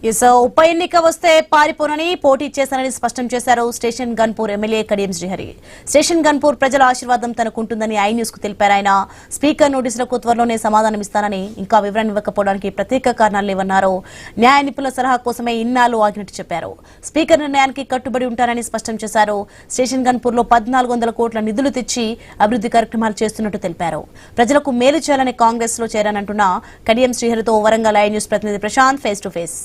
ఉప ఎన్నిక వస్తే పారిపోనని పోటీ చేశానని స్పష్టం చేశారు station Ghanpur MLA Kadiyam Srihari. Station Ghanpur ప్రజల ఆశీర్వాదం తనకుంటుందని ఐ న్యూస్ కు తెలిపారు ఆయన. స్పీకర్ నోటీసులకు త్వరలోనే సమాధానమిస్తానని, ఇంకా వివరణ ఇవ్వకపోవడానికి ప్రత్యేక కారణాలు లేవన్నారు. న్యాయ నిపుణుల సలహా కోసమే ఇన్నాళ్లు ఆగినట్టు చెప్పారు. స్పీకర్ నిర్ణయానికి కట్టుబడి ఉంటారని స్పష్టం చేశారు. స్టేషన్ గన్పూర్ లో 1400 కోట్ల నిధులు తెచ్చి అభివృద్ధి కార్యక్రమాలు చేస్తున్నట్టు తెలిపారు. ప్రజలకు మేలు చేయాలని కాంగ్రెస్ లో చేరానంటున్న కడియం శ్రీహరితో వరంగల్ ఐ న్యూస్ ప్రతినిధి ప్రశాంత్ ఫేస్ టు ఫేస్.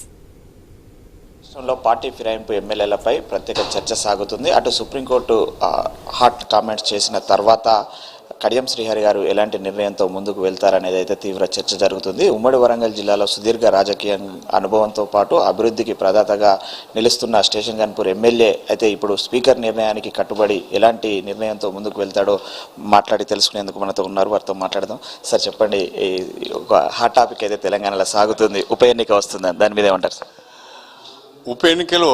రాష్ట్రంలో పార్టీ ఫిరాయింపు ఎమ్మెల్యేలపై ప్రత్యేక చర్చ సాగుతుంది. అటు సుప్రీంకోర్టు హాట్ కామెంట్స్ చేసిన తర్వాత కడియం శ్రీహరి గారు ఎలాంటి నిర్ణయంతో ముందుకు వెళ్తారనేది అయితే తీవ్ర చర్చ జరుగుతుంది. ఉమ్మడి వరంగల్ జిల్లాలో సుదీర్ఘ రాజకీయ అనుభవంతో పాటు అభివృద్ధికి ప్రదాతగా నిలుస్తున్న స్టేషన్ గన్పూర్ ఎమ్మెల్యే అయితే ఇప్పుడు స్పీకర్ నిర్ణయానికి కట్టుబడి ఎలాంటి నిర్ణయంతో ముందుకు వెళ్తాడో మాట్లాడి తెలుసుకునేందుకు మనతో ఉన్నారు. వారితో మాట్లాడదాం. సార్ చెప్పండి, ఒక హాట్ టాపిక్ అయితే తెలంగాణలో సాగుతుంది, ఉప ఎన్నిక వస్తుందని, దాని మీద ఏమంటారు సార్? ఉప ఎన్నికలు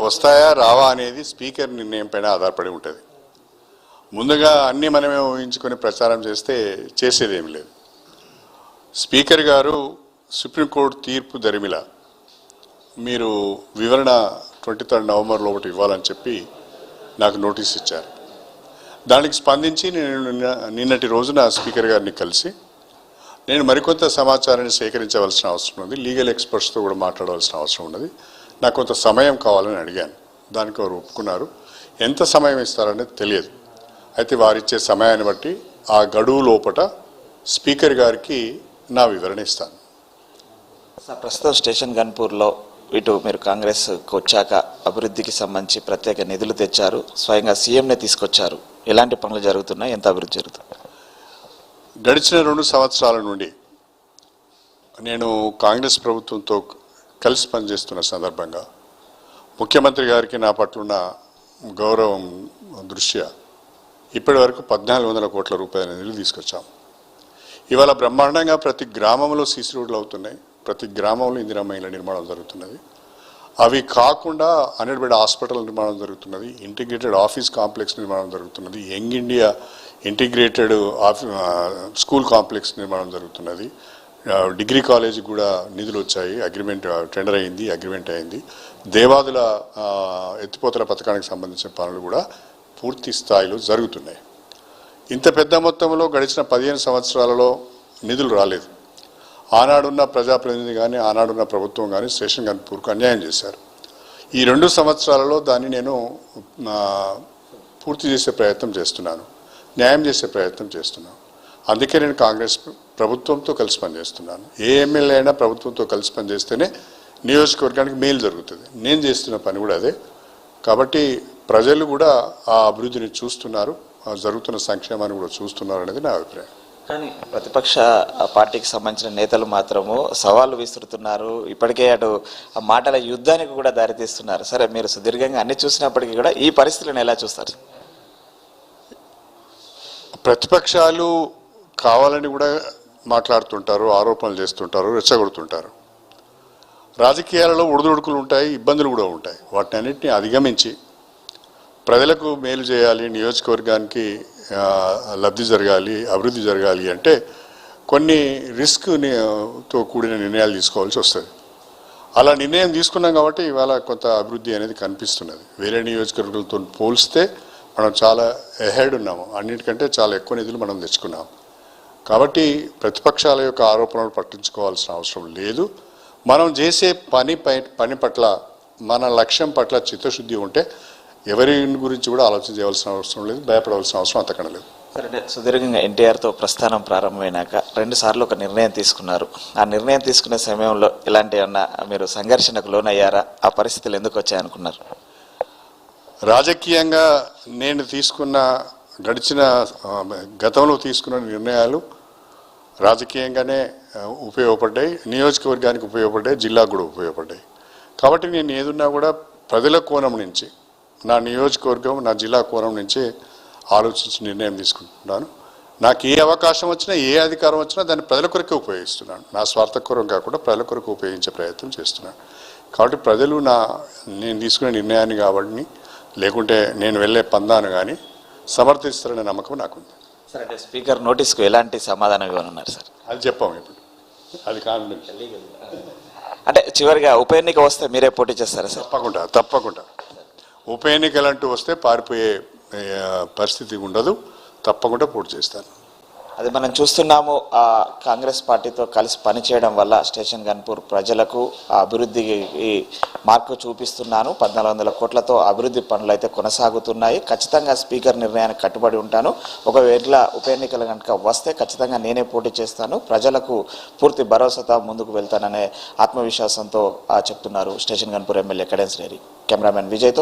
వస్తాయా రావా అనేది స్పీకర్ నిర్ణయం పైన ఆధారపడి ఉంటుంది. ముందుగా అన్నీ మనమే ఊహించుకొని ప్రచారం చేస్తే చేసేదేమి లేదు. స్పీకర్ గారు సుప్రీంకోర్టు తీర్పు దరిమిల మీరు వివరణ 23 నవంబర్ లోపల ఇవ్వాలని చెప్పి నాకు నోటీస్ ఇచ్చారు. దానికి స్పందించి నేను నిన్నటి రోజున స్పీకర్ గారిని కలిసి నేను మరికొంత సమాచారాన్ని సేకరించవలసిన అవసరం ఉంది, లీగల్ ఎక్స్పర్ట్స్తో కూడా మాట్లాడవలసిన అవసరం ఉన్నది, నాకు కొంత సమయం కావాలని అడిగాను. దానికి వారు ఒప్పుకున్నారు. ఎంత సమయం ఇస్తారనేది తెలియదు. అయితే వారిచ్చే సమయాన్ని బట్టి ఆ గడువు లోపల స్పీకర్ గారికి నా వివరణ ఇస్తాను. సార్, ప్రస్తుతం స్టేషన్ గన్పూర్లో ఇటు మీరు కాంగ్రెస్కి వచ్చాక అభివృద్ధికి సంబంధించి ప్రత్యేక నిధులు తెచ్చారు, స్వయంగా సీఎంనే తీసుకొచ్చారు. ఎలాంటి పనులు జరుగుతున్నాయి, ఎంత అభివృద్ధి జరుగుతుంది? గడిచిన 2 సంవత్సరాల నుండి నేను కాంగ్రెస్ ప్రభుత్వంతో కలిసి పనిచేస్తున్న సందర్భంగా ముఖ్యమంత్రి గారికి నా పట్ల ఉన్న గౌరవం దృష్ట్యా ఇప్పటి వరకు 1400 కోట్ల రూపాయల నిధులు తీసుకొచ్చాం. ఇవాళ బ్రహ్మాండంగా ప్రతి గ్రామంలో సీసీ రోడ్లు అవుతున్నాయి, ప్రతి గ్రామంలో ఇందిరమ్మ ఇళ్ల నిర్మాణం జరుగుతున్నది. అవి కాకుండా 100 బెడ్ హాస్పిటల్ నిర్మాణం జరుగుతున్నది, ఇంటిగ్రేటెడ్ ఆఫీస్ కాంప్లెక్స్ నిర్మాణం జరుగుతున్నది, young India integrated school complex నిర్మాణం జరుగుతున్నది, డిగ్రీ కాలేజీ కూడా నిధులు వచ్చాయి, అగ్రిమెంట్ టెండర్ అయింది, అగ్రిమెంట్ అయింది. దేవాదుల ఎత్తిపోతల పథకానికి సంబంధించిన పనులు కూడా పూర్తి స్థాయిలో జరుగుతున్నాయి. ఇంత పెద్ద మొత్తంలో గడిచిన 15 సంవత్సరాలలో నిధులు రాలేదు. ఆనాడున్న ప్రజాప్రతినిధి కానీ ఆనాడున్న ప్రభుత్వం కానీ స్టేషన్ గన్పూర్కు అన్యాయం చేశారు. ఈ 2 సంవత్సరాలలో దాన్ని నేను పూర్తి చేసే ప్రయత్నం చేస్తున్నాను, న్యాయం చేసే ప్రయత్నం చేస్తున్నాను. అందుకే నేను కాంగ్రెస్ ప్రభుత్వంతో కలిసి పనిచేస్తున్నాను. ఏ ఎమ్మెల్యే అయినా ప్రభుత్వంతో కలిసి పనిచేస్తేనే నియోజకవర్గానికి మేలు జరుగుతుంది. నేను చేస్తున్న పని కూడా అదే. కాబట్టి ప్రజలు కూడా ఆ అభివృద్ధిని చూస్తున్నారు, జరుగుతున్న సంక్షేమాన్ని కూడా చూస్తున్నారు అనేది నా అభిప్రాయం. కానీ ప్రతిపక్ష పార్టీకి సంబంధించిన నేతలు మాత్రము సవాళ్లు విసురుతున్నారు. ఇప్పటికే అటు మాటల యుద్ధానికి కూడా దారితీస్తున్నారు. సరే, మీరు సుదీర్ఘంగా అన్ని చూసినప్పటికీ కూడా ఈ పరిస్థితులను ఎలా చూస్తారు? ప్రతిపక్షాలు కావాలని కూడా మాట్లాడుతుంటారు, ఆరోపణలు చేస్తుంటారు, రెచ్చగొడుతుంటారు. రాజకీయాలలో ఒడిదుడుకులు ఉంటాయి, ఇబ్బందులు కూడా ఉంటాయి. వాటిని అన్నింటినీ అధిగమించి ప్రజలకు మేలు చేయాలి, నియోజకవర్గానికి లబ్ధి జరగాలి, అభివృద్ధి జరగాలి అంటే కొన్ని రిస్క్తో కూడిన నిర్ణయాలు తీసుకోవాల్సి వస్తుంది. అలా నిర్ణయం తీసుకున్నాం కాబట్టి ఇవాళ కొంత అభివృద్ధి అనేది కనిపిస్తున్నది. వేరే నియోజకవర్గాలతో పోల్స్తే మనం చాలా ఎహెడ్ ఉన్నాము, అన్నిటికంటే చాలా ఎక్కువ నిధులు మనం తెచ్చుకున్నాము. కాబట్టి ప్రతిపక్షాల యొక్క ఆరోపణలు పట్టించుకోవాల్సిన అవసరం లేదు. మనం చేసే పని పట్ల, మన లక్ష్యం పట్ల చిత్తశుద్ధి ఉంటే ఎవరి గురించి కూడా ఆలోచన చేయవలసిన అవసరం లేదు, భయపడవలసిన అవసరం అంతకన్నా లేదు. సరే, సుదీర్ఘంగా ఎన్టీఆర్తో ప్రస్థానం ప్రారంభమైనాక 2 సార్లు ఒక నిర్ణయం తీసుకున్నారు. ఆ నిర్ణయం తీసుకునే సమయంలో ఇలాంటి ఏమన్నా మీరు సంఘర్షణకు లోనయ్యారా? ఆ పరిస్థితులు ఎందుకు వచ్చాయనుకున్నారు? రాజకీయంగా నేను గతంలో తీసుకున్న నిర్ణయాలు రాజకీయంగానే ఉపయోగపడ్డాయి, నియోజకవర్గానికి ఉపయోగపడ్డాయి, జిల్లాకు కూడా ఉపయోగపడ్డాయి. కాబట్టి నేను ఏదున్నా కూడా ప్రజల కోణం నుంచి, నా నియోజకవర్గం, నా జిల్లా కోణం నుంచి ఆలోచించి నిర్ణయం తీసుకుంటున్నాను. నాకు ఏ అవకాశం వచ్చినా, ఏ అధికారం వచ్చినా దాన్ని ప్రజల కొరకే ఉపయోగిస్తున్నాను. నా స్వార్థ కొరం కాకుండా ప్రజల కొరకు ఉపయోగించే ప్రయత్నం చేస్తున్నాను. కాబట్టి ప్రజలు నేను తీసుకునే నిర్ణయాన్ని కాబట్టి, లేకుంటే నేను వెళ్ళే పందాను కానీ సమర్థిస్తారనే నమ్మకం నాకుంది. సార్, అంటే స్పీకర్ నోటీస్కు ఎలాంటి సమాధానం ఇవ్వనున్నారు సార్? అది చెప్పాము ఇప్పుడు, అది కాదు. అంటే చివరిగా ఉప ఎన్నిక వస్తే మీరే పోటీ చేస్తారా సార్? తప్పకుండా ఉప ఎన్నికలంటూ వస్తే పారిపోయే పరిస్థితి ఉండదు. తప్పకుండా పోటీ చేస్తాను. అది మనం చూస్తున్నాము. కాంగ్రెస్ పార్టీతో కలిసి పనిచేయడం వల్ల స్టేషన్ గన్పూర్ ప్రజలకు అభివృద్ధికి మార్కు చూపిస్తున్నాను. 1400 కోట్లతో అభివృద్ధి పనులు అయితే కొనసాగుతున్నాయి. ఖచ్చితంగా స్పీకర్ నిర్ణయానికి కట్టుబడి ఉంటాను. ఒకవేళ ఉప ఎన్నికలు కనుక వస్తే ఖచ్చితంగా నేనే పోటీ చేస్తాను. ప్రజలకు పూర్తి భరోసాతో ముందుకు వెళ్తాననే ఆత్మవిశ్వాసంతో చెప్తున్నారు station Ghanpur MLA Kadiyam Srihari. Cameraman విజయ్తో